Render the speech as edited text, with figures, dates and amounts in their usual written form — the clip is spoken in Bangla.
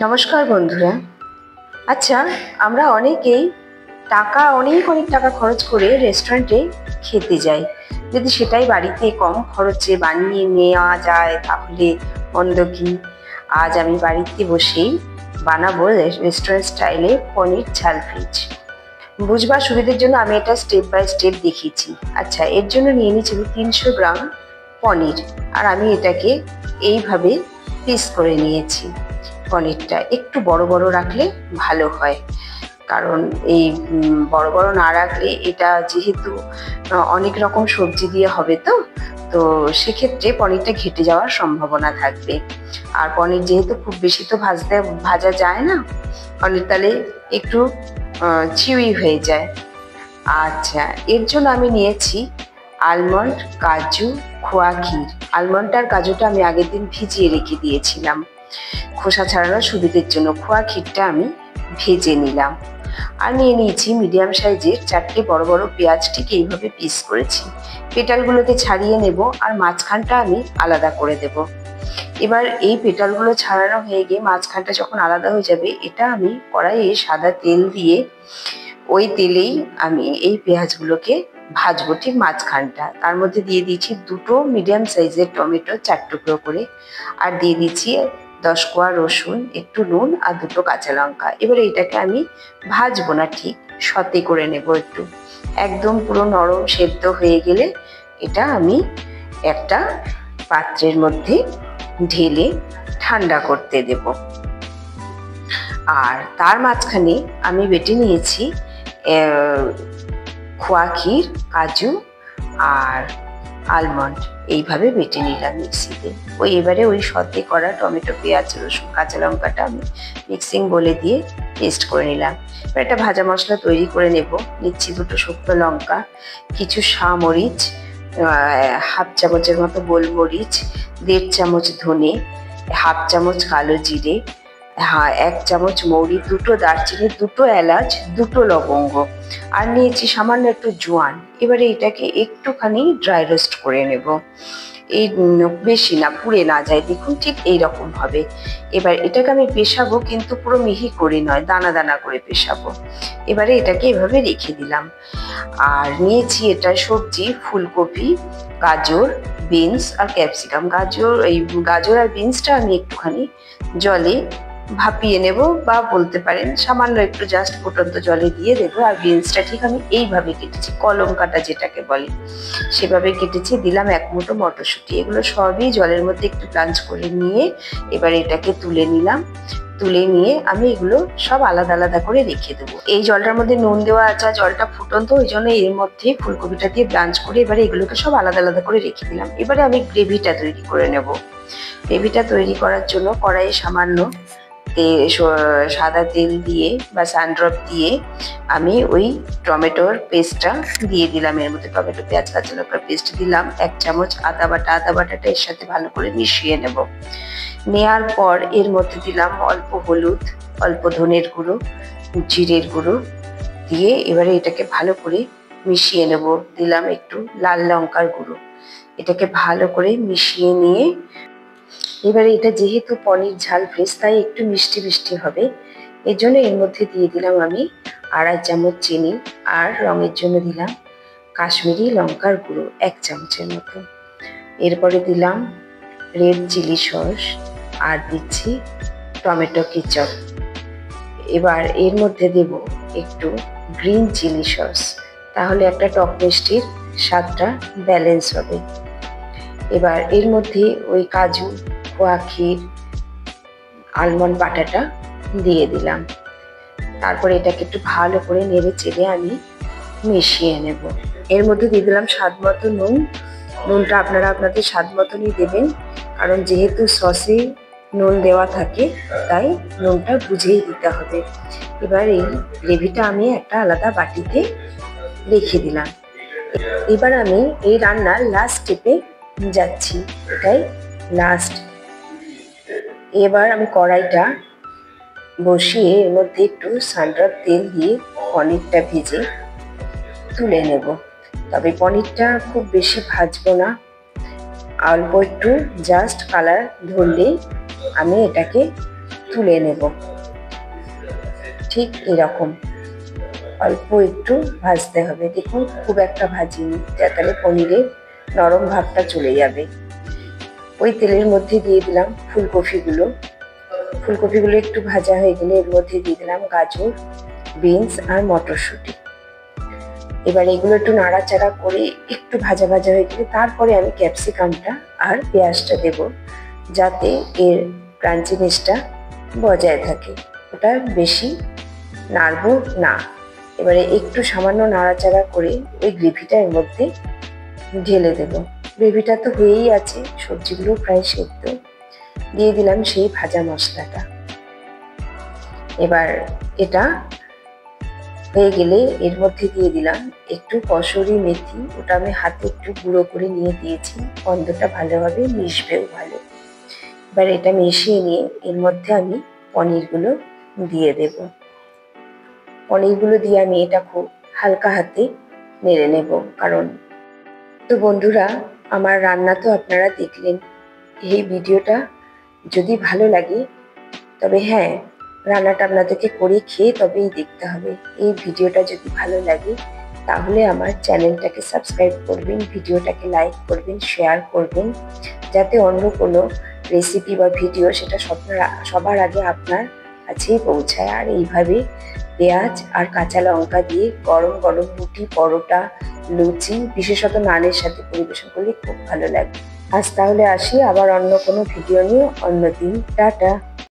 নমস্কার বন্ধুরা। আচ্ছা, আমরা অনেকেই অনেক টাকা খরচ করে রেস্টুরেন্টে খেতে যাই। যদি সেটাই বাড়িতে কম খরচে বানিয়ে নেওয়া যায় তাহলে মন্দ কি। আজ আমি বাড়িতে বসেই বানাবো রেস্টুরেন্ট স্টাইলে পনির ঝাল ফ্রিজ। বুঝবার সুবিধার জন্য আমি এটা স্টেপ বাই স্টেপ দেখিয়েছি। আচ্ছা, এর জন্য নিয়ে নিচ্ছি 300 গ্রাম পনির, আর আমি এটাকে এইভাবে পিস করে নিয়েছি। পনিরটা একটু বড় বড় রাখলে ভালো হয়, কারণ এই বড় বড় না রাখলে এটা যেহেতু অনেক রকম সবজি দিয়ে হবে, তো সেক্ষেত্রে পনিরটা ঘেটে যাওয়ার সম্ভাবনা থাকবে। আর পনির যেহেতু খুব বেশি তো ভাজা যায় না, পনির তাহলে একটু চিউই হয়ে যায়। আচ্ছা, এর জন্য আমি নিয়েছি আলমন্ড, কাজু, খোয়া ক্ষীর। আলমন্ড আর কাজুটা আমি আগের দিন ভিজিয়ে রেখে দিয়েছিলাম খোসা ছাড়ানোর সুবিধের জন্য। খোয়া ক্ষীরটা আমি ভেজে নিলাম। আর নিয়ে নিয়েছি মিডিয়াম সাইজের 4টে বড় বড় পেঁয়াজ, ঠিক এইভাবে পিস করেছি। পেটালগুলোকে ছাড়িয়ে নেব, আর মাঝখানটা আমি আলাদা করে দেব। এবার এই পেটালগুলো ছাড়ানো হয়ে গিয়ে মাঝখানটা যখন আলাদা হয়ে যাবে, এটা আমি কড়াইয়ে সাদা তেল দিয়ে ওই তেলেই আমি এই পেঁয়াজগুলোকে ভাজবো, ঠিক মাঝখানটা। তার মধ্যে দিয়ে দিচ্ছি 2টো মিডিয়াম সাইজের টমেটো 4 টুকরো করে, আর দিয়ে দিচ্ছি 10 কোয়া রসুন, একটু নুন আর 2টো কাঁচা লঙ্কা। এবারে এটাকে আমি ভাজবো না, ঠিক সতে করে নেব একটু। একদম পুরো নরম সেদ্ধ হয়ে গেলে এটা আমি একটা পাত্রের মধ্যে ঢেলে ঠান্ডা করতে দেব। আর তার মাঝখানে আমি বেটে নিয়েছি খোয়া ক্ষীর, কাজু আর আলমন্ড। এইভাবে বেটে নিলাম মিক্সিতে। এবারে ওই সতে করা টমেটো, পেঁয়াজ, রসুন, কাঁচা লঙ্কাটা আমি মিক্সিং বলে দিয়ে পেস্ট করে নিলাম। এবার একটা ভাজা মশলা তৈরি করে নেব। নিচ্ছি 2টো শুকনো লঙ্কা, কিছু মরিচ, হাফ চামচের মতো গোলমরিচ, 1.5 চামচ ধনে, হাফ চামচ কালো জিরে, 1 চামচ মৌরি, 2টো দারচিনি, 2টো এলাচ, 2টো লবঙ্গ, আর নিয়েছি সামান্য একটু জোয়ান। এবারে এটাকে একটুখানি ড্রাই রোস্ট করে নেব। এই বেশি না, পুড়ে না যায়, দেখুন ঠিক এইরকম হবে। এবার এটাকে আমি পেশাবো, কিন্তু পুরো মিহি করে নয়, দানা দানা করে পেশাবো। এবারে এটাকে এভাবে রেখে দিলাম। আর নিয়েছি এটা সবজি, ফুলকপি, গাজর, বিনস আর ক্যাপসিকাম। গাজর আর বিনসটা আমি একটুখানি জলে ভাপিয়ে নেব, বা বলতে পারেন সামান্য একটু জাস্ট ফুটন্ত জলে দিয়ে দেবো। আর বিনসটা ঠিক আমি এইভাবে কেটেছি, কলম কাটা যেটাকে বলে, সেভাবে কেটেছি। দিলাম 1 মুঠো মটরশুঁটি। এগুলো সবই জলের মধ্যে একটু প্লাঞ্চ করে নিয়ে এবার এটাকে তুলে নিলাম। তুলে নিয়ে আমি এগুলো সব আলাদা আলাদা করে রেখে দেবো। এই জলটার মধ্যে নুন দেওয়া আছে, জলটা ফুটন্ত, ওই জন্য এর মধ্যে ফুলকপিটা দিয়ে ব্লাঞ্চ করে এবারে এগুলোকে সব আলাদা আলাদা করে রেখে দিলাম। এবারে আমি গ্রেভিটা তৈরি করে নেব। গ্রেভিটা তৈরি করার জন্য কড়াইয়ে সামান্য সাদা তেল দিয়ে বা সানড্রপ দিয়ে আমি ওই টমেটোর পেস্টটা দিয়ে দিলাম। এর মধ্যে টমেটো, পেঁয়াজ, কাঁচা লঙ্কার পেস্ট দিলাম। 1 চামচ আদা বাটাটা এর সাথে ভালো করে মিশিয়ে নেব। নেয়ার পর এর মধ্যে দিলাম অল্প হলুদ, অল্প ধনের গুঁড়ো, জিরের গুঁড়ো দিয়ে এবারে এটাকে ভালো করে মিশিয়ে নেব। দিলাম একটু লাল লঙ্কার গুঁড়ো। এটাকে ভালো করে মিশিয়ে নিয়ে এবারে এটা যেহেতু পনির ঝাল ফ্রিজ, তাই একটু মিষ্টি মিষ্টি হবে। এর জন্য এর মধ্যে দিয়ে দিলাম আমি 2.5 চামচ চিনি, আর রঙের জন্য দিলাম কাশ্মীরি লঙ্কার গুঁড়ো 1 চামচের মতো। এরপরে দিলাম রেড চিলি সস, আর দিচ্ছি টমেটো কেচাপ। এবার এর মধ্যে দেব একটু গ্রিন চিলি সস, তাহলে একটা টক মিষ্টির স্বাদটা ব্যালেন্স হবে। এবার এর মধ্যে ওই কাজু, খোয়া ক্ষীর, আলমন্ড বাটাটা দিয়ে দিলাম। তারপরে এটাকে একটু ভালো করে নেড়ে চেড়ে আমি মিশিয়ে নেব। এর মধ্যে দিয়ে দিলাম স্বাদ মতো নুন। নুনটা আপনারা আপনাদের স্বাদ মতনই দেবেন, কারণ যেহেতু সসে নুন দেওয়া থাকে তাই নুনটা বুঝেই দিতে হবে। এবার এই গ্রেভিটা আমি একটা আলাদা বাটিতে রেখে দিলাম। এবার আমি এই রান্নার লাস্ট স্টেপে যাচ্ছি, এটাই লাস্ট। এবার আমি কড়াইটা বসিয়ে এর মধ্যে একটু সানড্রপ তেল দিয়ে পনিরটা ভেজে তুলে নেব। তবে পনিরটা খুব বেশি ভাজবো না, অল্প একটু জাস্ট কালার ধরলেই আমি এটাকে তুলে নেব। ঠিক এরকম অল্প একটু ভাজতে হবে। দেখুন খুব একটা ভাজিনি, তাহলে পনিরের নরম ভাবটা চলে যাবে। ওই তেলের মধ্যে দিয়ে দিলাম ফুলকপিগুলো। ফুলকপিগুলো একটু ভাজা হয়ে গেলে এর মধ্যে দিয়ে দিলাম গাজর, বিনস আর মটরশুঁটি। এবার এগুলো একটু নাড়াচাড়া করে একটু ভাজা ভাজা হয়ে গেলে তারপরে আমি ক্যাপসিকামটা আর পেঁয়াজটা দেব, যাতে এর ক্রাঞ্চিনেসটা বজায় থাকে। ওটা বেশি নাড়বো না। এবারে একটু সামান্য নাড়াচাড়া করে ওই গ্রেভিটা এর মধ্যে ঢেলে দেব। গ্রেভিটা তো হয়েই আছে, সবজিগুলো প্রায় সেদ্ধ। দিয়ে দিলাম সেই ভাজা মশলাটা। এবার এটা হয়ে গেলে এর মধ্যে দিয়ে দিলাম একটু কসুরি মেথি। ওটা আমি হাতে একটু গুঁড়ো করে নিয়ে দিয়েছি, গন্ধটা ভালোভাবে মিশবেও ভালো। এবার এটা মিশিয়ে নিয়ে এর মধ্যে আমি পনিরগুলো দিয়ে দেব। পনিরগুলো দিয়ে আমি এটা খুব হালকা হাতে নেড়ে নেব। কারণ তো বন্ধুরা, আমার রান্না তো আপনারা দেখলেন। এই ভিডিওটা যদি ভালো লাগে, তবে হ্যাঁ, রান্নাটা আপনাদেরকে করে খেয়ে তবেই দেখতে হবে। এই ভিডিওটা যদি ভালো লাগে তাহলে আমার চ্যানেলটাকে সাবস্ক্রাইব করবেন, ভিডিওটাকে লাইক করবেন, শেয়ার করবেন, যাতে অন্য কোনো রেসিপি বা ভিডিও সেটা সবার আগে আপনার কাছেই পৌঁছায়। আর এইভাবে পেঁয়াজ আর কাঁচা লঙ্কা দিয়ে গরম গরম রুটি, পরোটা, লুচি, বিশেষত নানের সাথে পরিবেশন করলে খুব ভালো লাগে। আজ তাহলে আসি, আবার অন্য কোনো ভিডিও নিয়ে অন্যদিন। টাটা।